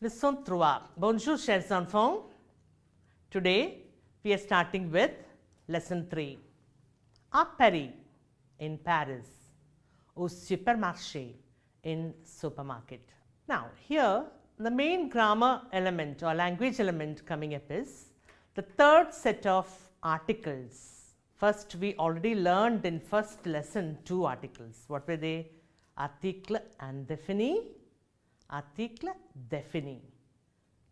Leçon 3. Bonjour chers enfants. Today we are starting with lesson 3. À Paris, in Paris. Au supermarché, in supermarket. Now here the main grammar element or language element coming up is the third set of articles. First we already learned in first lesson 2 articles. What were they? Article indéfini, article défini.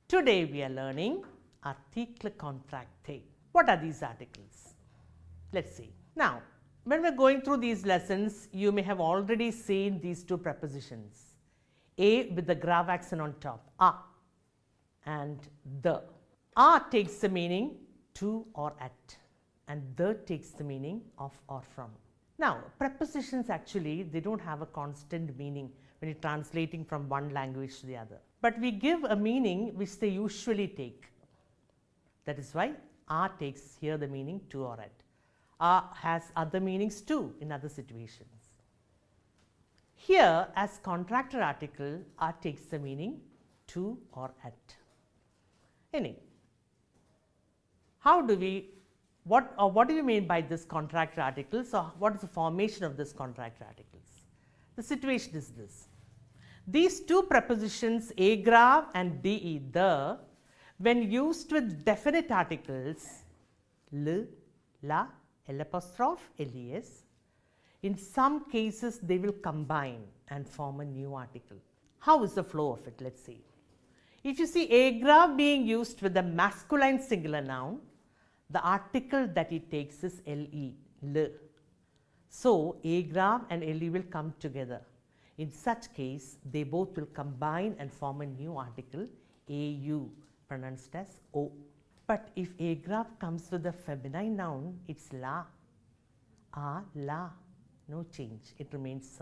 Today we are learning article contracté. What are these articles? Let's see. Now, when we are going through these lessons, you may have already seen these two prepositions. A with the grave accent on top, a, and the. A takes the meaning to or at, and the takes the meaning of or from. Now, prepositions actually, they don't have a constant meaning when you're translating from one language to the other. But we give a meaning which they usually take. That is why a takes here the meaning to or at. A has other meanings too in other situations. Here, as contractor article, a takes the meaning to or at. How do we, what do you mean by this contractor article? So, what is the formation of this contractor articles? The situation is this. These two prepositions a grave and de, the, when used with definite articles, le, la, l'apostrophe, les, in some cases they will combine and form a new article. How is the flow of it? Let's see. If you see a grave being used with the masculine singular noun, the article that it takes is le, le. So, a grave and le will come together. In such case, they both will combine and form a new article, au, pronounced as o. But if a grave comes with a feminine noun, it's la, a, la, no change, it remains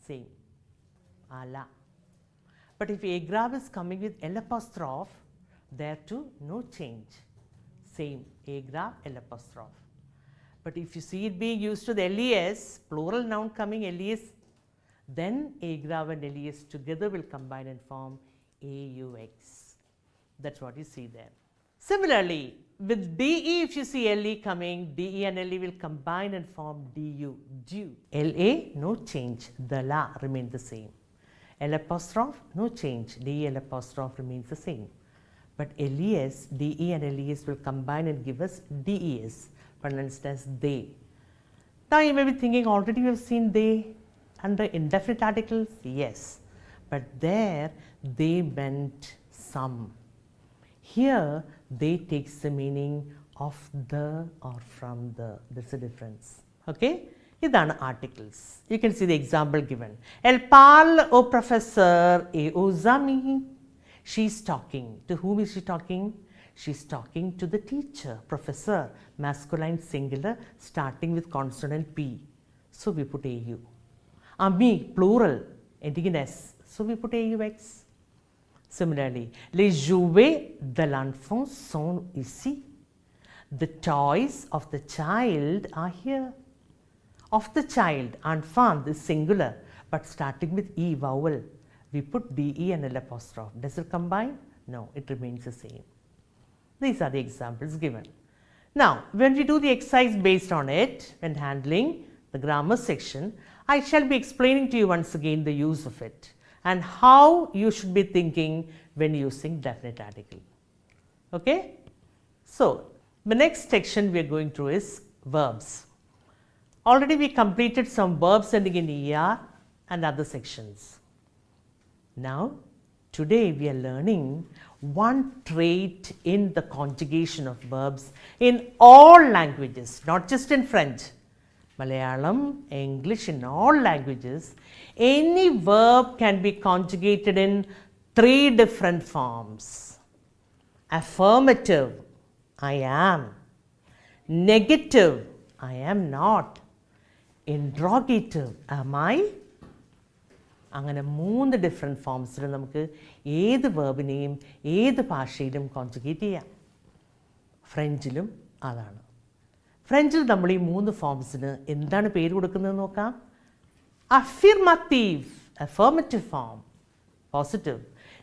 same, a, la. But if a grave is coming with l'apostrophe, there too no change, same, a grave, l'apostrophe. But if you see it being used with les, plural noun coming les, then a grave and les together will combine and form aux. That's what you see there. Similarly, with de, if you see le coming, de and le will combine and form du, du. La, no change, the la remains the same. L'apostrophe, no change, de l'apostrophe remains the same. But les, de and les will combine and give us des, pronounced as they. Now you may be thinking, already we have seen they under indefinite articles. Yes, but there they meant some. Here they takes the meaning of the or from the. There's a difference. Okay? Idana articles. You can see the example given. Elle parle au professeur et aux amis. She is talking. To whom is she talking? She is talking to the teacher, professor, masculine singular, starting with consonant P. So we put AU. Ami, plural, ending in S. So we put AUX. Similarly, les jouets de l'enfant sont ici. The toys of the child are here. Of the child, enfant is singular, but starting with E vowel, we put DE and l'apostrophe. Does it combine? No, it remains the same. These are the examples given. Now, when we do the exercise based on it, when handling the grammar section, I shall be explaining to you once again the use of it and how you should be thinking when using definite article. Okay? So, the next section we are going through is verbs. Already we completed some verbs ending in ER and other sections. Now, today we are learning one trait in the conjugation of verbs in all languages, not just in French. Malayalam, English, in all languages, any verb can be conjugated in 3 different forms. Affirmative, I am. Negative, I am not. Interrogative, am I? അങ്ങനെ 3 different ഫോംസിൽ നമുക്ക് ഏത് വേർബിനെയും ഏത് ഭാഷയിലും conjugate ചെയ്യാം. ഫ്രഞ്ചിലും അതാണ്. ഫ്രഞ്ചിൽ നമ്മൾ ഈ 3 ഫോംസിന് എന്താണ് പേര് കൊടുക്കുന്നത് നോക്കാം. അഫിർമറ്റീവ്, affirmative form, positive.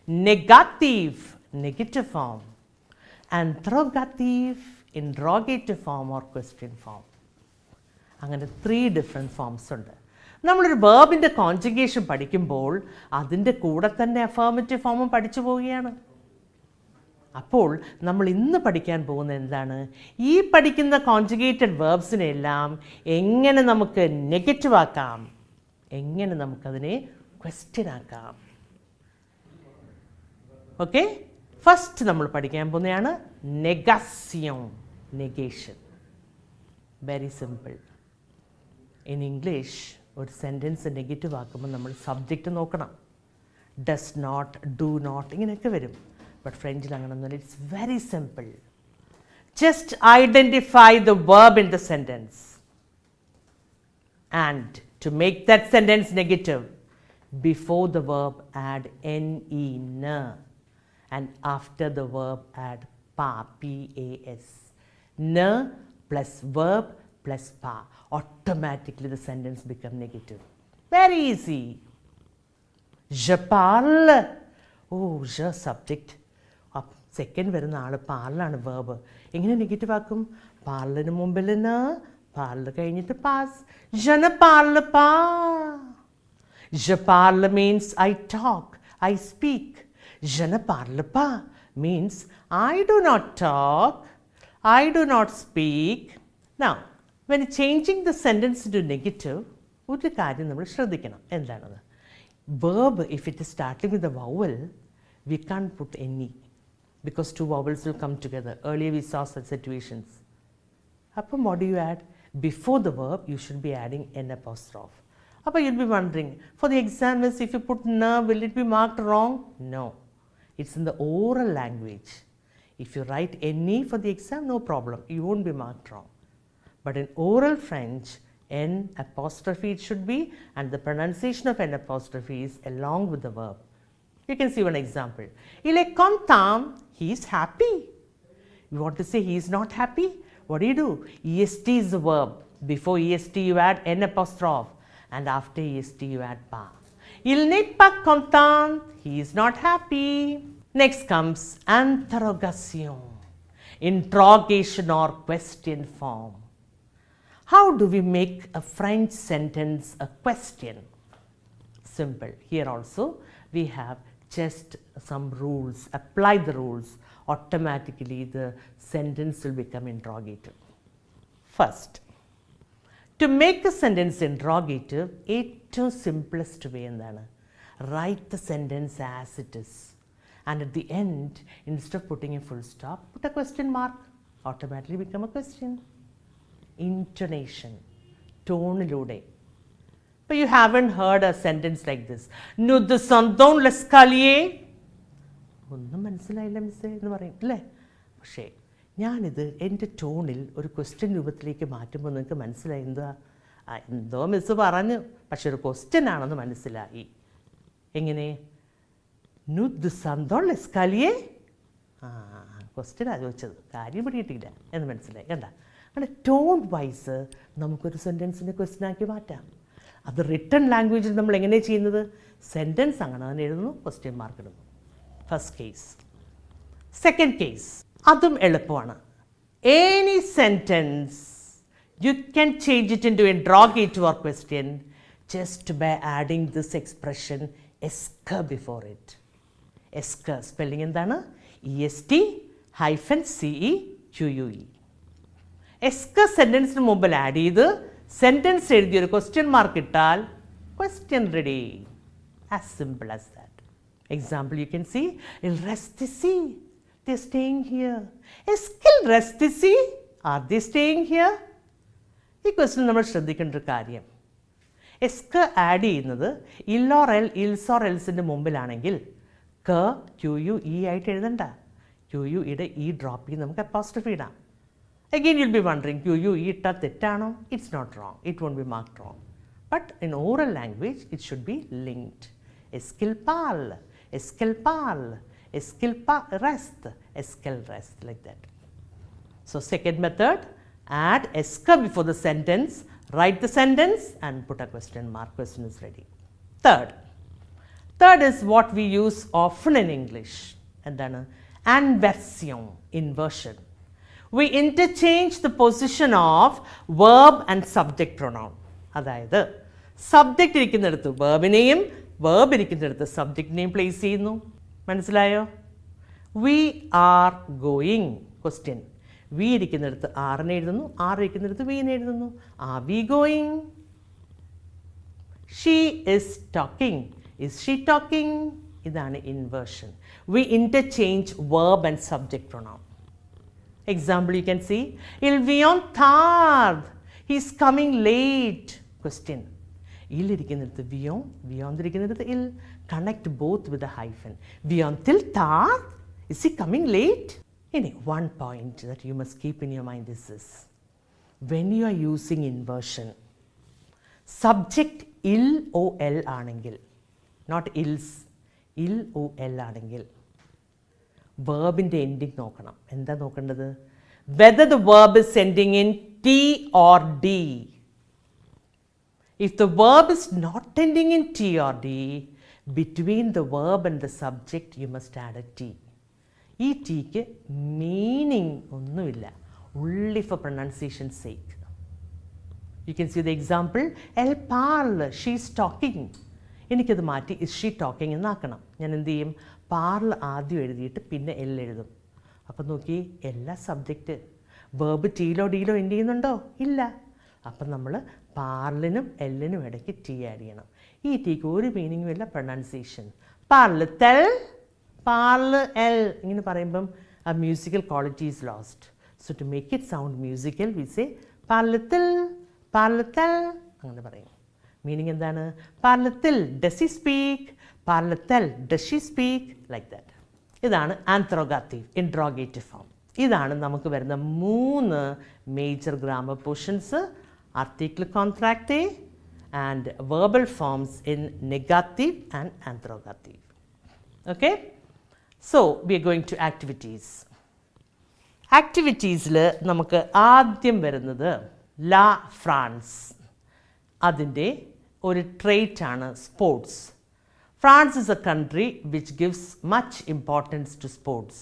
negative, negative form, interrogative, interrogative form or question form. അങ്ങനെ 3 ഡിഫറെൻറ്റ് ഫോംസ് ഉണ്ട്. നമ്മളൊരു വേർബിൻ്റെ കോൺജുഗേഷൻ പഠിക്കുമ്പോൾ അതിൻ്റെ കൂടെ തന്നെ അഫർമേറ്റീവ് ഫോമും പഠിച്ചു പോവുകയാണ്. അപ്പോൾ നമ്മൾ ഇന്ന് പഠിക്കാൻ പോകുന്നത് എന്താണ്? ഈ പഠിക്കുന്ന കോൺജുഗേറ്റഡ് വേർബ്സിനെല്ലാം എങ്ങനെ നമുക്ക് നെഗറ്റീവ് ആക്കാം, എങ്ങനെ നമുക്കതിനെ ക്വസ്റ്റ്യൻ ആക്കാം. ഓക്കെ, ഫസ്റ്റ് നമ്മൾ പഠിക്കാൻ പോകുന്നതാണ് നെഗാസിയോൺ, negation. Very simple. In English ഒരു സെൻറ്റൻസ് നെഗറ്റീവ് ആക്കുമ്പോൾ നമ്മൾ സബ്ജക്റ്റ് നോക്കണം. ഡസ് നോട്ട്, ഡു നോട്ട്, ഇങ്ങനെയൊക്കെ വരും. ബട്ട് ഫ്രഞ്ചിൽ അങ്ങനെയൊന്നുമില്ല. It's very simple. Just identify the verb in the sentence and to make that sentence negative, before the verb add ne, na, and after the verb add pa, p-a-s. Na plus verb plus pa. Automatically the sentence become negative. Very easy. Je parle. Oh, je subject. Second വരുന്ന ആൾ പാർലാണ് verb. എങ്ങനെ negative ആക്കും? പാർലിന് മുമ്പിൽ na, പാർല് കഴിഞ്ഞിട്ട് pass. Je ne parle pas. Je parle means I talk, I speak. Je ne parle pas means I do not talk, I do not speak. Now, when changing the sentence to negative, ഒരു കാര്യം നമ്മൾ ശ്രദ്ധിക്കണം. എന്താണത്? Verb, if it is starting with a vowel, we can't put any because 2 vowels will come together. Earlier we saw such situations. Then what do you add? Before the verb, you should be adding an apostrophe. But you'll be wondering, for the examiners, if you put na, will it be marked wrong? No. It's in the oral language. If you write any for the exam, no problem. You won't be marked wrong. But in oral French, n apostrophe it should be, and the pronunciation of n apostrophe is along with the verb. You can see one example. Il est content, he is happy. You want to say he is not happy? What do? est is the verb. Before est you add n apostrophe. And after est you add pas. Il n'est pas content, he is not happy. Next comes interrogation, interrogation or question form. How do we make a French sentence a question? Simple. Here also we have just some rules. Apply the rules. Automatically the sentence will become interrogative. First, to make a sentence interrogative, ഏറ്റവും simplest way എന്താണ്? Write the sentence as it is. And at the end, instead of putting a full stop, put a question mark. Automatically become a question. Intonation. Tone-ലൂടെ. But you haven't heard a sentence like this. Nous descendons l'escalier. ഒന്നും മനസ്സിലായില്ല മിസ്സേ എന്ന് പറയും അല്ലേ? പക്ഷേ ഞാനിത് എൻ്റെ ടോണിൽ ഒരു ക്വസ്റ്റ്യൻ രൂപത്തിലേക്ക് മാറ്റുമ്പോൾ നിങ്ങൾക്ക് മനസ്സിലായി എന്താ? എന്തോ മിസ്സ് പറഞ്ഞു, പക്ഷെ ഒരു ക്വസ്റ്റ്യൻ ആണെന്ന് മനസ്സിലായി. എങ്ങനെ? nous descendons l'escalier. ക്വസ്റ്റ്യൻ ചോദിച്ചത്, കാര്യം പിടിയിട്ടില്ല എന്ന് മനസ്സിലായി. കണ്ട, അങ്ങനെ ടോൺ വൈസ് നമുക്കൊരു സെൻറ്റൻസിനെ ക്വസ്റ്റ്യൻ ആക്കി മാറ്റാം. അത് റിട്ടൺ ലാംഗ്വേജിൽ നമ്മൾ എങ്ങനെയാണ് ചെയ്യുന്നത്? സെൻറ്റൻസ് അങ്ങനെ തന്നെ എഴുതുന്നു, ക്വസ്റ്റ്യൻ മാർക്ക് ഇടുന്നു. First case. സെക്കൻഡ് കേസ് അതും എളുപ്പമാണ്. Any sentence you can change it into interrogative or question just by adding this expression esk before it. Esk spelling എന്താണ്? est-ceque. എസ്ക് സെൻറ്റൻസിന് മുമ്പിൽ ആഡ് ചെയ്ത് sentence എഴുതിയൊരു question mark ഇട്ടാൽ question ready. As simple as that. Example, you can see, il reste ici. They're staying here. Est-ce qu'ils restent ici? Are they staying here? ഈ question നമ്മൾ ശ്രദ്ധിക്കേണ്ട ഒരു കാര്യം, esque add ചെയ്യുന്നത് ഇൽ or L, else or എൽസിൻ്റെ മുമ്പിലാണെങ്കിൽ ക Q U E ആയിട്ട് എഴുതണ്ട. Q U ഇയുടെ ഇ ഡ്രോപ്പ് ചെയ്ത് നമുക്ക് അപ്പോസ്ട്രോഫി ഇടാം. Again you'll be wondering, Q U E ഇട്ടാൽ തെറ്റാണോ? It's not wrong. It won't be marked wrong. But in oral language, it should be linked. Est-ce qu'il parle? Est-ce qu'elle parle? Est-ce qu'il reste? Est-ce qu'elle reste? Like that. So second method, add esque before the sentence, write the sentence and put a question mark. Question is ready. Third, Third is what we use often in English. എന്താണ്? Inversion, inversion. We interchange the position of verb and subject pronoun. അതായത് subject ഇരിക്കുന്നിടത്ത് വേർബിനെയും verb ഇരിക്കുന്നിടത്ത് സബ്ജക്റ്റിനെയും place ചെയ്യുന്നു. മനസ്സിലായോ? We are going. Question. We ഇരിക്കുന്നിടത്ത് ആറിനെ എഴുതുന്നു, ആർ ഇരിക്കുന്നിടത്ത് വീനെ എഴുതുന്നു. Are we going? She is talking. Is she talking? ഇതാണ് inversion. We interchange verb and subject pronoun. Example, you can see, il vient tard, he is coming late. Question. Il irikkunnathu vion, vion irikkunnathu il. Connect both with a hyphen. Vient till tard, is he coming late? One point that you must keep in your mind is this. When you are using inversion, subject il o l aanengil, not ils, il o l aanengil, വേർബിൻ്റെ ending നോക്കണം. എന്താ നോക്കേണ്ടത്? Whether the verb is ending in T or D. If the verb is not ending in T or D, between the verb and the subject you must add a T. ഈ ടീക്ക് meaning ഒന്നുമില്ല, only for pronunciation sake. You can see the example, elle parle, she is talking. എനിക്കത് മാറ്റി is she talking എന്നാക്കണം. ഞാൻ എന്ത് ചെയ്യും? പാർൽ ആദ്യം എഴുതിയിട്ട് പിന്നെ എൽ എഴുതും. അപ്പം നോക്കി, എല്ലാ സബ്ജക്റ്റ് വേർബ് ടീയിലോ ഡിയിലോ എൻഡ് ചെയ്യുന്നുണ്ടോ? ഇല്ല. അപ്പം നമ്മൾ പാർലിനും എല്ലിനും ഇടയ്ക്ക് ടി ആഡ് ചെയ്യണം. ഈ ടീക്ക് ഒരു മീനിങ്ങും ഇല്ല, പ്രൊനൗൺസിയേഷൻ. പാർല് തെൽ, പാർല് എൽ ഇങ്ങനെ പറയുമ്പം ആ musical quality is lost. So to make it sound musical we say പാർലത്തിൽ, പാർലത്തൽ അങ്ങനെ പറയും. മീനിങ് എന്താണ്? പാർലത്തിൽ ഡസ് ഹി സ്പീക്ക്, പാർലത്തൽ does she speak, like that. ഇതാണ് ആന്ത്രോഗാറ്റീവ്, ഇൻട്രോഗേറ്റീവ് ഫോം. ഇതാണ് നമുക്ക് വരുന്ന 3 മേജർ ഗ്രാമർ പോർഷൻസ്: ആർട്ടിക്കിൾ കോൺട്രാക്റ്റേ and verbal forms in negative and ആന്ത്രോഗാറ്റീവ്. Okay, so we are going to activities. ആക്ടിവിറ്റീസിൽ നമുക്ക് ആദ്യം വരുന്നത് ലാ ഫ്രാൻസ്. അതിൻ്റെ ഒരു ട്രേറ്റ് ആണ് sports. France is a country which gives much importance to sports.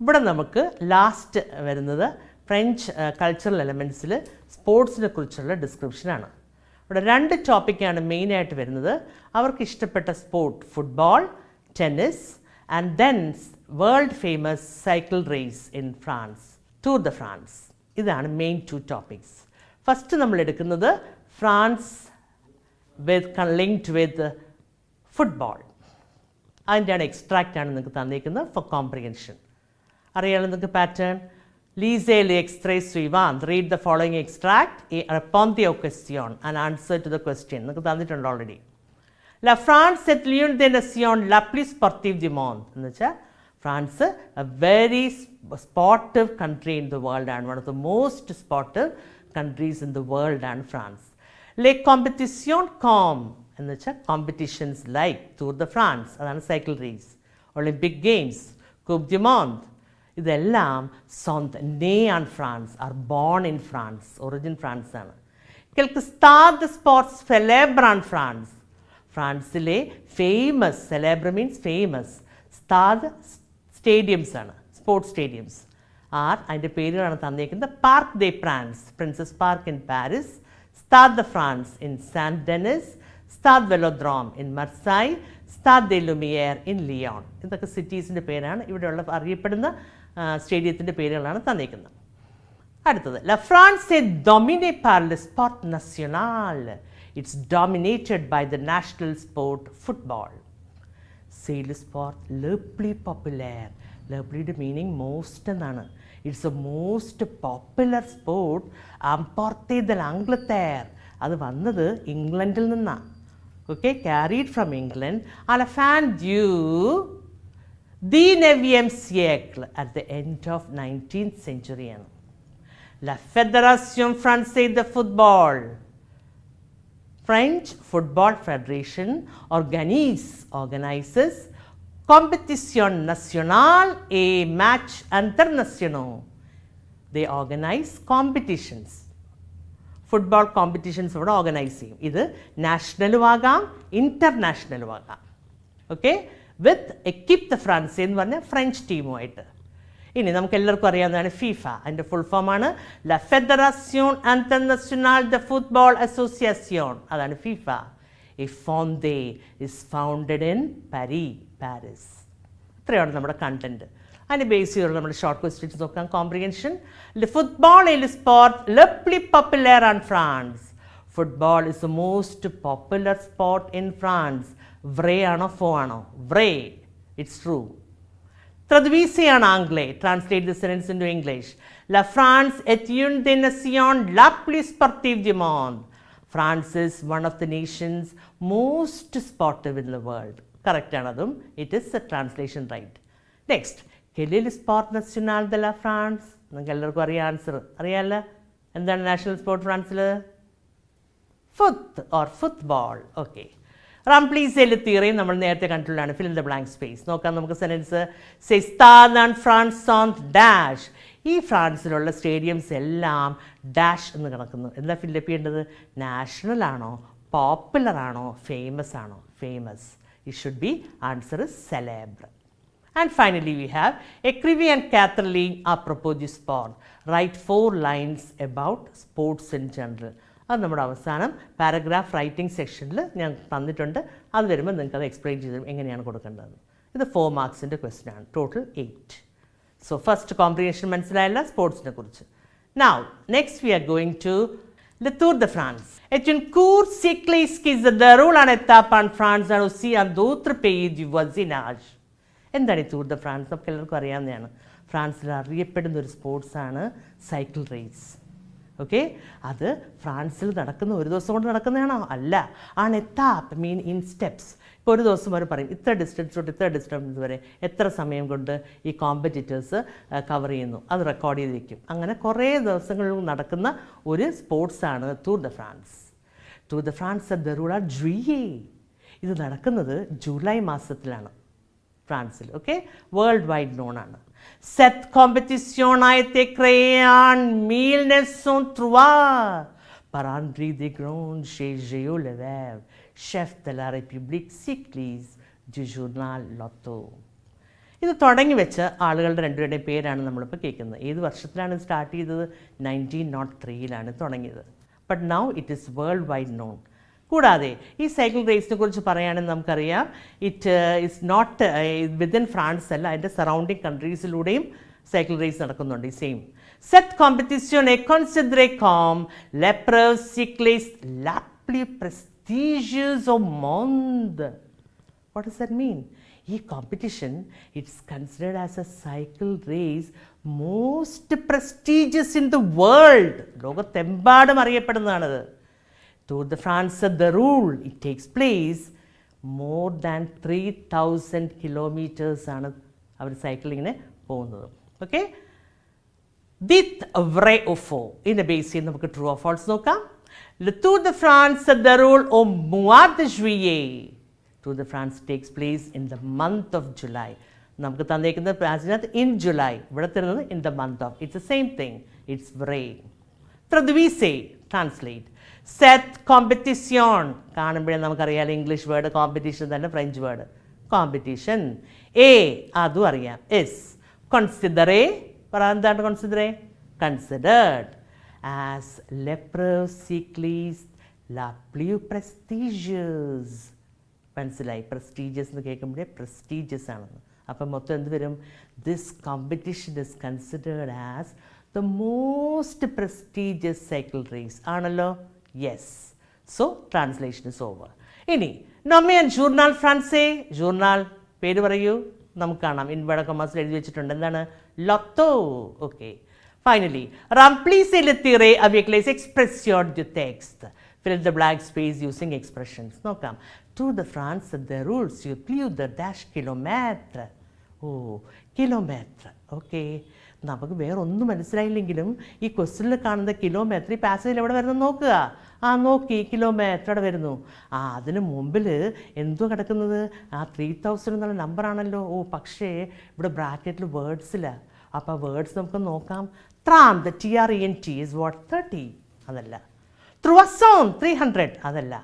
ഇവിടെ നമുക്ക് ലാസ്റ്റ് വരുന്നത് ഫ്രഞ്ച് കൾച്ചറൽ എലമെൻറ്റ്സിൽ സ്പോർട്സിനെ കുറിച്ചുള്ള ഡിസ്ക്രിപ്ഷനാണ്. ഇവിടെ 2 ടോപ്പിക്കാണ് മെയിനായിട്ട് വരുന്നത്. അവർക്ക് ഇഷ്ടപ്പെട്ട sport football, tennis, and then world famous cycle race in France, tour the France. ഇതാണ് മെയിൻ 2 ടോപ്പിക്സ്. ഫസ്റ്റ് നമ്മൾ എടുക്കുന്നത് ഫ്രാൻസ് ലിങ്ക്ഡ് വിത്ത് ഫുട്ബോൾ. അതിൻ്റെയാണ് എക്സ്ട്രാക്റ്റാണ് നിങ്ങൾക്ക് തന്നിരിക്കുന്നത് ഫോർ കോംപ്രിഹെൻഷൻ. അറിയാലോ നിങ്ങൾക്ക് pattern. Lisez les extraits suivants. Read the following extract et répondez aux questions and answer to the question. നിങ്ങൾക്ക് തന്നിട്ടുണ്ട് already. La France est l'une des nations la plus sportive du monde. എന്ന് വെച്ചാൽ France a very sportive country in the world ആണ്. One of the most sportive countries in the world ആണ് France. Les compétitions comme എന്ന് വെച്ചാൽ competitions like Tour the France, അതാണ് cycle race, Olympic Games, Coupe du Monde, ഇതെല്ലാം സ്വന്തം നേ ആൻ France, are born in France, origin France ആണ്. quelques stades de sports célèbres en France. ഫ്രാൻസിലെ ഫേമസ്, സെലേബ്ര മീൻസ് ഫേമസ്, സ്താദ് സ്റ്റേഡിയംസ് ആണ്, സ്പോർട്സ് സ്റ്റേഡിയംസ് ആർ, അതിൻ്റെ പേരുകളാണ് തന്നേക്കുന്നത്. Parc de France, Princes Park in Paris, Stade de France in Saint Denis, Stade Velodrome in Marseille, Stade de Lumiere in Lyon. ഇതൊക്കെ സിറ്റീസിൻ്റെ പേരാണ്. ഇവിടെയുള്ള അറിയപ്പെടുന്ന സ്റ്റേഡിയത്തിൻ്റെ പേരുകളാണ് തന്നേക്കുന്നത്. അടുത്തത് ല France est dominée par le sport national. It's dominated by the national sport football. C'est le sport le plus populaire. Le plus de meaning most എന്നാണ്. It's the most popular sport importé de l'Angleterre. അത് വന്നത് ഇംഗ്ലണ്ടിൽ നിന്നാണ്. Okay, carried from England à la fin du 19e siècle, at the end of 19th century. La Fédération Française de Football, French Football Federation, organizes compétitions nationales et matchs internationaux. They organize competitions. Football competitions ഇവിടെ organise ചെയ്യും. ഇത് നാഷണലും ആകാം ഇന്റർനാഷണലും ആകാം. Okay, with equip the France എന്ന് പറഞ്ഞ French ടീമുമായിട്ട്. ഇനി നമുക്ക് എല്ലാവർക്കും അറിയാവുന്നതാണ് ഫിഫ. അതിൻ്റെ ഫുൾ ഫോമാണ് ല Federation International de Football Association. അതാണ് ഫിഫ. ഫോണ്ടേ ഇസ് ഫൗണ്ടഡ് ഇൻ പാരീസ്. ഇത്രയാണ് നമ്മുടെ കണ്ടന്റ്. അതിന് ബേസ് ചെയ്തുള്ള നമ്മുടെ ഷോർട്ട് ക്വസ്റ്റ്യൻസ് നോക്കാം. Comprehension. Football is sport le plus populaire en France. Football is the most popular sport in France. Vrai ആണോ ഫോ ആണോ? Vrai. It's true. Traduisez en anglais. Translate the sentence into English. La France est une des nations la plus sportive du monde. France is one of the nations most sportive in the world. Correct ആണതും. It is a translation right. Next. Quel est le sport national de la France? നിങ്ങൾക്ക് എല്ലാവർക്കും അറിയാം answer. അറിയാമല്ലോ എന്താണ് national sport ഫ്രാൻസിൽ? Football. Okay. റംപ്ലീസേ ലെ തിയറി നമ്മൾ നേരത്തെ കണ്ടിട്ടുള്ളതാണ്. Fill in the blank space. നോക്കാം നമുക്ക് സെൻറ്റൻസ്. സേ സ്റ്റാഡ് ആൻഡ് ഫ്രാൻസ് ഓൺ ഡാഷ്. ഈ ഫ്രാൻസിലുള്ള സ്റ്റേഡിയംസ് എല്ലാം ഡാഷ് എന്ന് കിടക്കുന്നു. എന്താ ഫില്ലപ്പ് ചെയ്യേണ്ടത്? നാഷണൽ ആണോ, പോപ്പുലർ ആണോ, ഫേമസ് ആണോ? Famous. It should be answer is സെലേബ്ര. And finally we have écrivain and Catherine apropos du sport. Write 4 lines about sports in general. അത് നമ്മുടെ അവസാനം പാരഗ്രാഫ് റൈറ്റിംഗ് സെക്ഷനിൽ ഞാൻ തന്നിട്ടുണ്ട്. അത് വരുമ്പോൾ നിങ്ങൾക്ക് അത് എക്സ്പ്ലെയിൻ ചെയ്ത് എങ്ങനെയാണ് കൊടുക്കേണ്ടത്. ഇത് 4 മാർക്സിൻ്റെ ക്വസ്റ്റ്യൻ ആണ്. ടോട്ടൽ 8. സോ ഫസ്റ്റ് കോംപ്രിഹെൻഷൻ മനസ്സിലായല്ല സ്പോർട്സിനെ കുറിച്ച്. Now next we are going to le Tour de France. C'est une course cycliste qui se déroule en étape en France et aussi en d'autres pays du voisinage. എന്താണ് ഈ tour the France? നമുക്ക് എല്ലാവർക്കും അറിയാവുന്നതാണ്. ഫ്രാൻസിൽ അറിയപ്പെടുന്ന ഒരു സ്പോർട്സാണ് cycle raise. Okay, അത് ഫ്രാൻസിൽ നടക്കുന്ന ഒരു ദിവസം കൊണ്ട് നടക്കുന്നതാണോ? അല്ല. ആണ് എത്താപ്പ് മീൻ ഇൻ സ്റ്റെപ്സ്. ഇപ്പോൾ ഒരു ദിവസം വരെ പറയും ഇത്ര ഡിസ്റ്റൻസ് തൊട്ട് ഇത്ര ഡിസ്റ്റൻസ് വരെ എത്ര സമയം കൊണ്ട് ഈ കോമ്പറ്റീറ്റേഴ്സ് കവർ ചെയ്യുന്നു, അത് റെക്കോർഡ് ചെയ്ത് വയ്ക്കും. അങ്ങനെ കുറേ ദിവസങ്ങളിൽ നടക്കുന്ന ഒരു സ്പോർട്സാണ് Tour the France. Tour the France ദറൂള ജുയേ. ഇത് നടക്കുന്നത് ജൂലൈ മാസത്തിലാണ് ഫ്രാൻസിൽ. ഓക്കെ, വേൾഡ് വൈഡ് നോൺ ആണ്. Cette compétition a été créée en 1903 par Henri de Grange chez Géo Le Verb, chef de la République cycliste du journal Lotto. ഇത് തുടങ്ങി വെച്ച ആളുകളുടെ രണ്ടുപേരുടെയും പേരാണ് നമ്മളിപ്പോൾ കേൾക്കുന്നത്. ഏത് വർഷത്തിലാണ് സ്റ്റാർട്ട് ചെയ്തത്? 1903 തുടങ്ങിയത്. But now it is world wide known. കൂടാതെ ഈ സൈക്കിൾ റേസിനെ കുറിച്ച് പറയുകയാണെങ്കിൽ നമുക്കറിയാം it is not within France അല്ല, അതിൻ്റെ സറൗണ്ടിങ് കൺട്രീസിലൂടെയും സൈക്കിൾ റേസ് നടക്കുന്നുണ്ട്. ഈ same set competition est considérée comme l'épreuve cycliste la plus prestigieuse au monde. What does that mean? ഈ competition it's considered as a cycle race most prestigious in the world. ലോകത്തെമ്പാടും അറിയപ്പെടുന്നതാണത്. Tour de France the rule it takes place more than 3000 kilometers ആണ് അവർ സൈക്ലിങ്ങിന് പോകുന്നത്. Okay, ദിത് vrai ou faux. ഇതിൻ്റെ base ചെയ്ത് നമുക്ക് ട്രൂ ഓർ ഫാൾസ് നോക്കാം. Le Tour de France the rule au mois de juillet. Tour de France takes place in the month of July. നമുക്ക് തന്നേക്കുന്ന പാസിനകത്ത് ഇൻ ജൂലൈ, ഇവിടെ തരുന്നത് in the month of. It's the same thing. It's vrai. Traduisez, translate. Cette competition കാണുമ്പോഴേ നമുക്കറിയാം English word competition തന്നെ French word competition. അതും അറിയാം. എസ് കൺസിഡറേ പറയാൻ എന്താണ് കൺസിഡറേ? Considered as l'épreuve cycliste la plus prestigieuse. മനസ്സിലായി? പ്രസ്റ്റീജിയസ് എന്ന് കേൾക്കുമ്പോഴേ പ്രസ്റ്റീജിയസ് ആണെന്ന്. അപ്പം മൊത്തം എന്ത് വരും? This competition is considered as the most prestigious cycle race ആണല്ലോ. Yes. So translation is over. ഇനി നോമിയൻ ജൂർണാൽ ഫ്രാൻസേ. ജൂർണാൽ പേര് പറയൂ. നമുക്ക് കാണാം ഇൻവേർട്ടഡ് കോമേഴ്സിൽ എഴുതി വെച്ചിട്ടുണ്ട്. എന്താണ്? ലൊത്തോ. Okay. Finally remplissez le tiret avec les expressions du texte. Fill the blank space using expressions. നോക്കാം. Tour de France the rules sur plus de dash kilomètres. Oh, kilometre. Okay, നമുക്ക് വേറെ ഒന്നും മനസ്സിലായില്ലെങ്കിലും ഈ ക്വസ്റ്റ്യനിൽ കാണുന്ന കിലോമീറ്റർ ഈ പാസേജിൽ എവിടെ വരുന്നു നോക്കുക. നോക്കി കിലോമീറ്റർ അവിടെ വരുന്നു. അതിന് മുമ്പിൽ എന്തോ കിടക്കുന്നത്? 3000 എന്നുള്ള നമ്പറാണല്ലോ. പക്ഷേ ഇവിടെ ബ്രാക്കറ്റിൽ വേർഡ്സില്ല. അപ്പോൾ വേർഡ്സ് നമുക്ക് നോക്കാം. Tram the TRENT is what? 30. അതല്ല. 300 അതല്ല.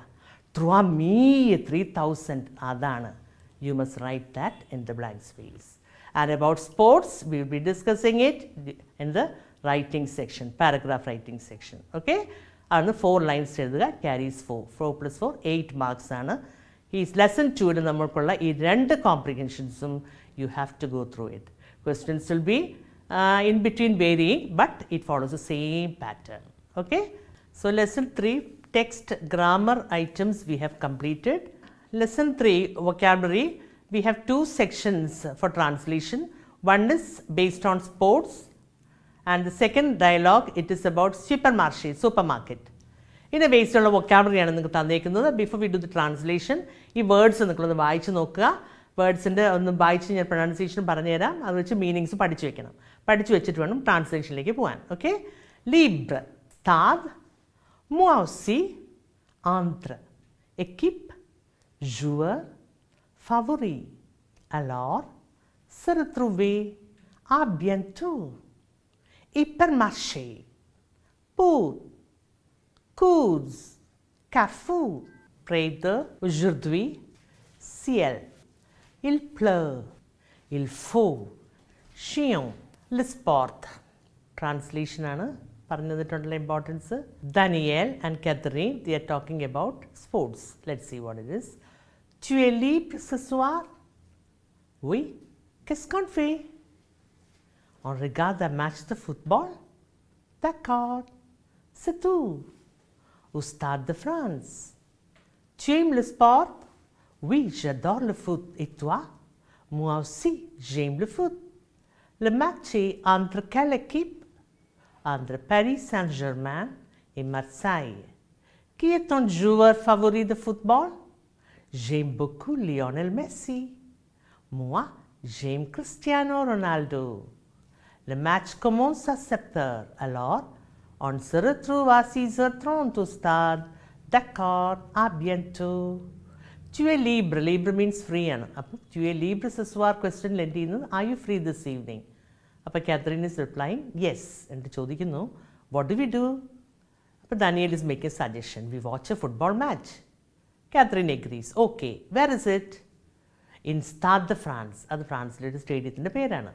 3000 അതാണ്. You must write that in the blank space. And about sports, we will be discussing it in the writing section, paragraph writing section. Okay? And 4 lines carries 4. 4 plus 4, 8 marks. Is lesson 2 in the comprehensions. You have to go through it. Questions will be in between varying, but it follows the same pattern. Okay? So, lesson 3, text grammar items we have completed. Lesson 3, vocabulary. We have 2 sections for translation. One is based on sports, and the second dialogue, it is about supermarché, supermarket. In a based on vocabulary, before we do the translation, these words are words in the pronunciation, meanings, translation. Okay? Libre, stade, moi aussi, entre, équipe, joueur, favori. Alors, se retrouver, à bientôt. Hypermarché, pour, cours, Carrefour, près de, aujourd'hui, ciel. Il pleut, il faut, chien, le sport. Translation ആണ് പറഞ്ഞതിട്ടുള്ള importance. Daniel and Catherine, they are talking about sports. Let's see what it is. Tu es libre ce soir? Oui. Qu'est-ce qu'on fait? On regarde un match de football? D'accord. C'est tout. Au Stade de France. Tu aimes le sport? Oui, j'adore le foot. Et toi? Moi aussi, j'aime le foot. Le match est entre quelle équipe? Entre Paris Saint-Germain et Marseille. Qui est ton joueur favori de football? J'aime beaucoup Lionel Messi. Moi, j'aime Cristiano Ronaldo. Le match commence à 7h. Alors, on se retrouve à 6h30 au stade. D'accord, à bientôt. Tu es libre. Libre means free. Tu es libre ce soir. Question lendinu. Are you free this evening? Catherine is replying, yes. And chodikkunnu, what do we do? Daniel is making a suggestion. We watch a football match. Catherine agrees. Okay, where is it? In Stade de France. That's translated stadium പേരാണ്.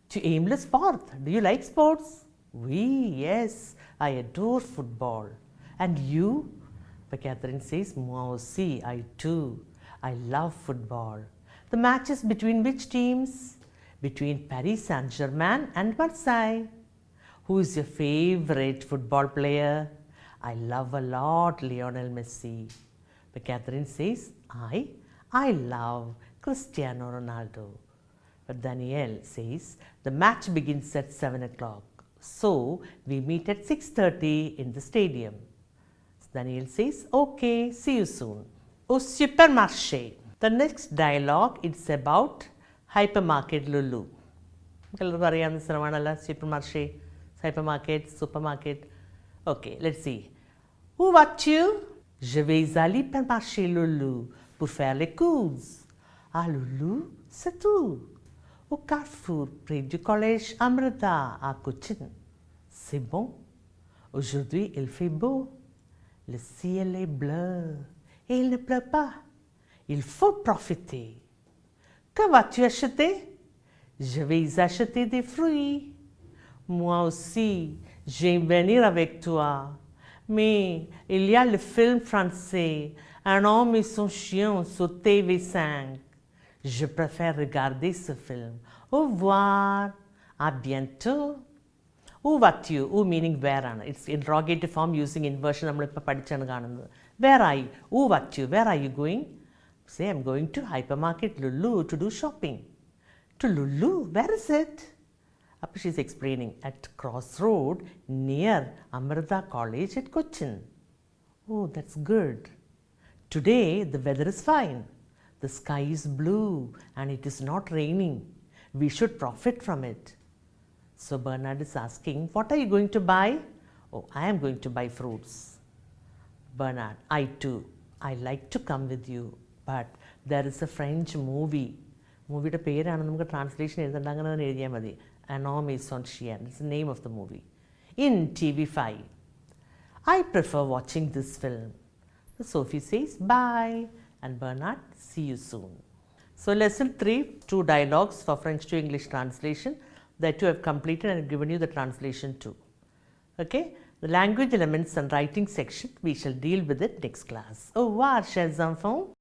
Tu aimes le sport? Do you like sports? Oui, yes. I adore football. And you? But Catherine says, moi aussi, I too. I love football. The match is between which teams? Between Paris Saint-Germain and Marseille. Who is your favorite football player? I love a lot Lionel Messi. But Catherine says, I love Cristiano Ronaldo. But Danielle says, the match begins at 7 o'clock. So, we meet at 6:30 in the stadium. Danielle says, okay, see you soon. Au supermarché. The next dialogue, it's about hypermarket Lulu. Supermarché, hypermarket, supermarket. Okay, let's see. Où vas-tu? Je vais à l'hypermarché Lulu pour faire les courses. À Lulu, c'est tout. Au Carrefour, près du collège Amrita à Cochin. C'est bon. Aujourd'hui, il fait beau. Le ciel est bleu et il ne pleut pas. Il faut profiter. Que vas-tu acheter? Je vais acheter des fruits. Moi aussi, j'aime venir avec toi. Mais il y a le film français, Un homme et son chien sur TV5. Je préfère regarder ce film. Au revoir. À bientôt. Où vas-tu? Où meaning where. It's interrogative form using inversion. Where are you? Où vas-tu? Where are you going? Say, I'm going to hypermarket Lulu to do shopping. To Lulu? Where is it? She's explaining, at crossroad near Amrita College at Cochin. Oh, that's good. Today the weather is fine. The sky is blue and it is not raining. We should profit from it. So Bernard is asking, what are you going to buy? Oh, I am going to buy fruits. Bernard, I too. I like to come with you. But there is a French movie. Movie പേരാണ് നമുക്ക് translation എഴുതണ്ട അങ്ങനെ തന്നെ എഴുതിയാൽ മതി. An homme et son chien. It's the name of the movie. In TV5. I prefer watching this film. So Sophie says bye and Bernard, see you soon. So, lesson 3, 2 dialogues for French to English translation that you have completed and given you the translation too. Okay? The language elements and writing section, we shall deal with it next class. Au revoir, chers enfants.